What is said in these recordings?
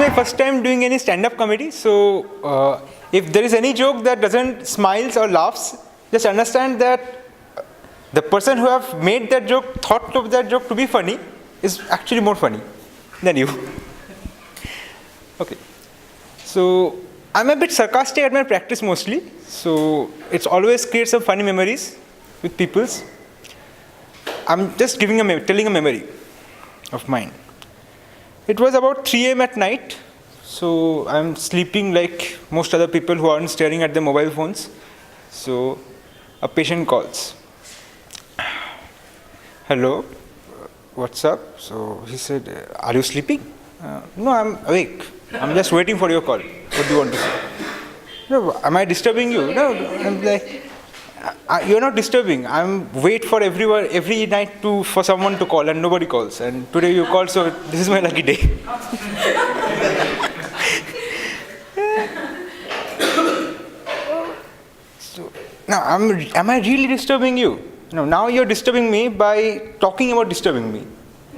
my first time doing any stand-up comedy. So if there is any joke that doesn't smiles or laughs, just understand that the person who have made that joke, thought of that joke to be funny, is actually more funny than you. Okay. So I'm a bit sarcastic at my practice mostly. So it's always creates some funny memories with people's. I'm just telling a memory of mine. It was about 3 a.m. at night. So I'm sleeping like most other people who aren't staring at their mobile phones. So a patient calls. Hello, what's up? So he said, are you sleeping? No, I'm awake. I'm just waiting for your call. What do you want to say? No, am I disturbing you? No, I'm like, you're not disturbing. I'm wait for every night for someone to call and nobody calls. And today you called, so this is my lucky day. So now, am I really disturbing you? No, now you're disturbing me by talking about disturbing me.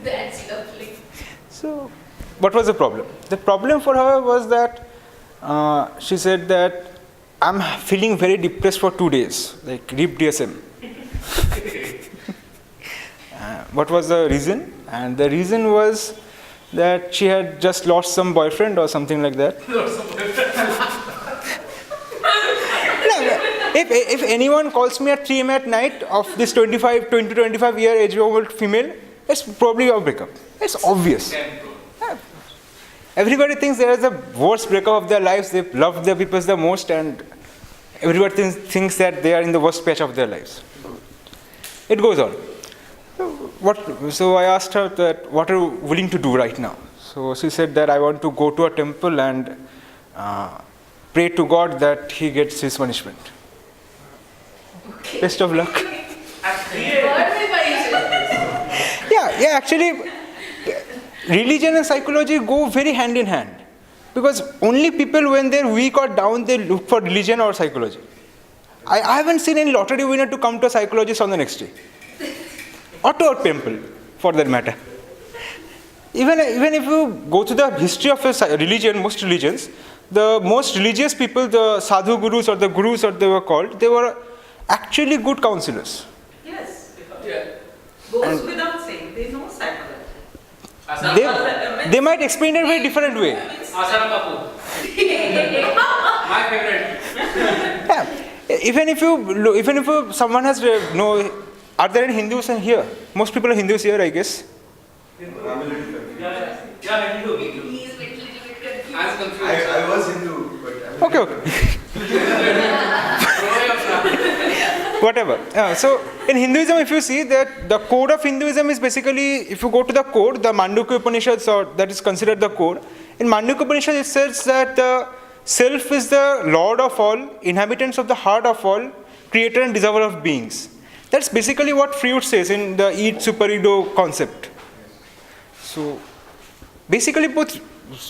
That's lovely. So, what was the problem? The problem for her was that she said that I'm feeling very depressed for 2 days, like deep DSM. What was the reason? And the reason was that she had just lost some boyfriend or something like that. If anyone calls me at 3 a.m. at night of this 20 to 25 year age old female, it's probably a breakup. It's obvious. Everybody thinks there is the worst breakup of their lives. They love their people the most, and everybody thinks that they are in the worst patch of their lives. It goes on. So I asked her that, what are you willing to do right now? So she said that I want to go to a temple and pray to God that he gets his punishment. Okay. Best of luck. Yeah, actually, religion and psychology go very hand in hand. Because only people, when they're weak or down, they look for religion or psychology. I haven't seen any lottery winner to come to a psychologist on the next day. Or to a temple, for that matter. Even if you go to the history of a religion, most religions, the most religious people, the sadhu gurus or the gurus, or they were called, they were actually good counselors. Yes. Yeah. Goes without saying, they know psychology. They might explain it in a very different way. My favorite. Yeah. Even if someone has are there any Hindus in here? Most people are Hindus here, I guess. Yeah, Hindu. He is a little bit confused. I'm confused. I was Hindu, but Whatever. So in Hinduism, if you see that the code of Hinduism is basically, if you go to the code, the Mandukya Upanishads, or that is considered the code. In Mandukya Upanishad, it says that the self is the lord of all, inhabitants of the heart of all, creator and dissolver of beings. That's basically what Freud says in the id super ego concept. So basically, both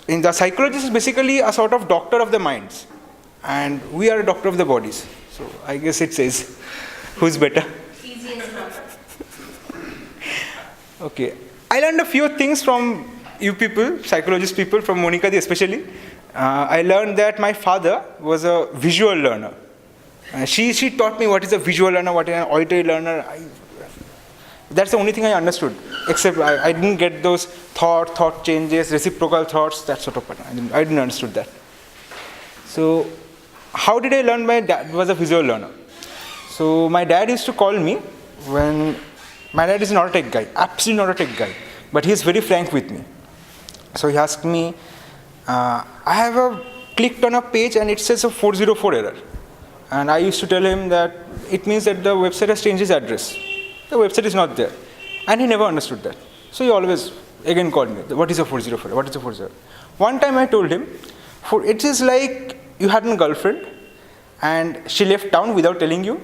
in the psychologist is basically a sort of doctor of the minds, and we are a doctor of the bodies. So I guess it says, who's better? Easy as number. Okay, I learned a few things from you people, psychologist people, from Monica especially. I learned that my father was a visual learner. She taught me what is a visual learner, what is an auditory learner. That's the only thing I understood. Except I didn't get those thought changes, reciprocal thoughts, that sort of pattern. I didn't understood that. So how did I learn? My dad was a visual learner. So my dad used to call me when, my dad is not a tech guy, absolutely not a tech guy, but he is very frank with me. So he asked me, I have clicked on a page and it says a 404 error. And I used to tell him that it means that the website has changed its address. The website is not there. And he never understood that. So he always again called me, what is a 404? What is a 404? One time I told him, it is like you had a girlfriend and she left town without telling you,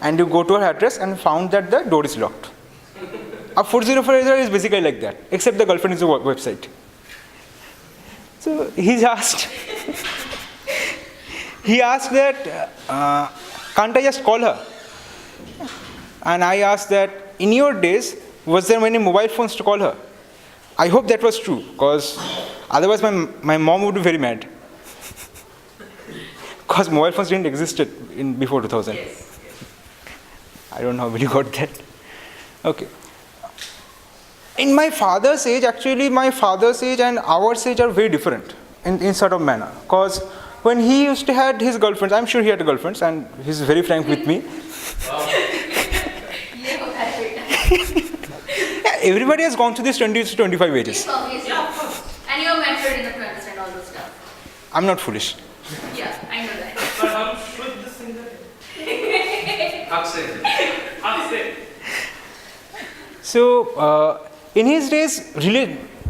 and you go to her address and found that the door is locked. A 404 error is basically like that, except the girlfriend is a website. So he asked that, can't I just call her? And I asked that, in your days, was there many mobile phones to call her? I hope that was true, because Otherwise, my mom would be very mad. Because mobile phones didn't exist before 2000. Yes. I don't know how you got that. Okay. In my father's age, actually, my father's age and our age are very different in sort of manner. Because when he used to have his girlfriends, I'm sure he had girlfriends, and he's very frank with me. Yeah, everybody has gone through this 20 to 25 ages. Yes, obviously. Yeah, of course. And you're matured enough to understand all those stuff. I'm not foolish. Yeah, I know that. But हम शुद्ध singer आपसे So, in his days,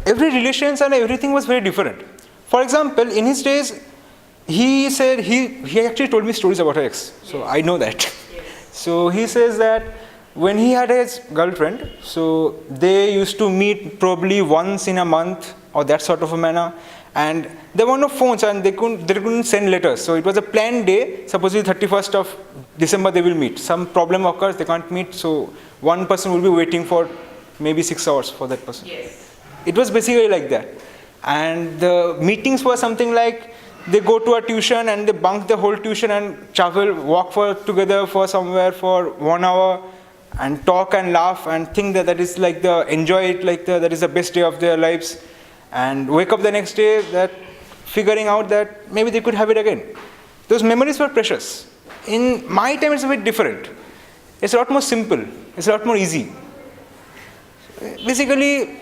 every relations and everything was very different. For example, in his days, he said, he actually told me stories about her ex. So, I know that. So, he says that when he had his girlfriend, so they used to meet probably once in a month or that sort of a manner. And there were no phones and they couldn't send letters. So, it was a planned day. Supposedly 31st of December they will meet. Some problem occurs, they can't meet. So, one person will be waiting for maybe 6 hours for that person. Yes. It was basically like that. And the meetings were something like they go to a tuition and they bunk the whole tuition and walk together for somewhere for 1 hour and talk and laugh and think that is like enjoy it like that is the best day of their lives, and wake up the next day that figuring out that maybe they could have it again. Those memories were precious. In my time it's a bit different. It's a lot more simple. It's a lot more easy. Basically,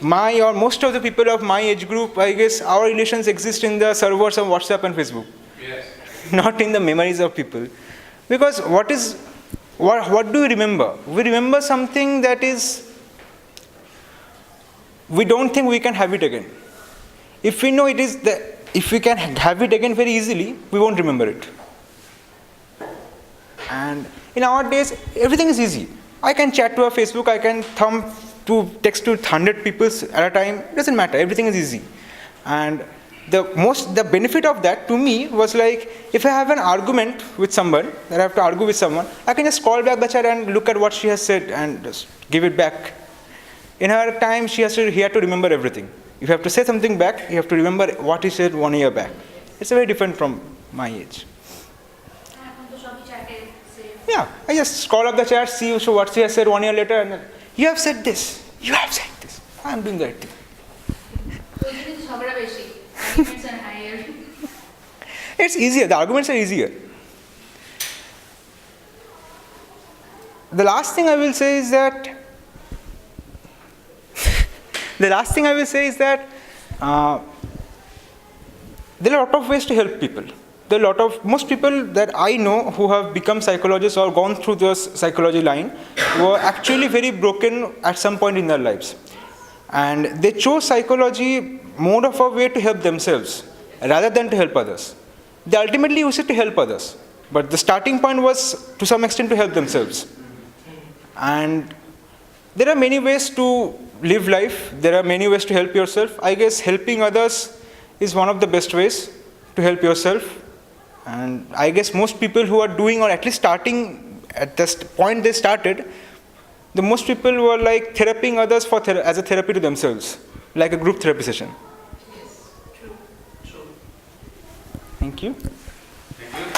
most of the people of my age group, I guess our relations exist in the servers of WhatsApp and Facebook. Yes. Not in the memories of people. Because what do we remember? We remember something that is, we don't think we can have it again. If we know if we can have it again very easily, we won't remember it. And in our days, everything is easy. I can chat to a Facebook, I can text to 100 people at a time. It doesn't matter, everything is easy. And the benefit of that to me was like, if I have an argument with someone, that I have to argue with someone, I can just call back the chat and look at what she has said and just give it back. In her time, he had to remember everything. If you have to say something back, you have to remember what he said 1 year back. It's very different from my age. Yeah, I just call up the chat, see what she has said 1 year later, and then, you have said this, you have said this. I'm doing that thing. It's easier, the arguments are easier. The last thing I will say is that there are a lot of ways to help people. Most people that I know who have become psychologists or gone through the psychology line were actually very broken at some point in their lives. And they chose psychology more of a way to help themselves rather than to help others. They ultimately used it to help others. But the starting point was to some extent to help themselves. And there are many ways to live life. There are many ways to help yourself. I guess helping others is one of the best ways to help yourself. And I guess most people who are doing, or at least starting at the point they started, the most people were like therapying others as a therapy to themselves, like a group therapy session. Yes. True. Thank you. Thank you.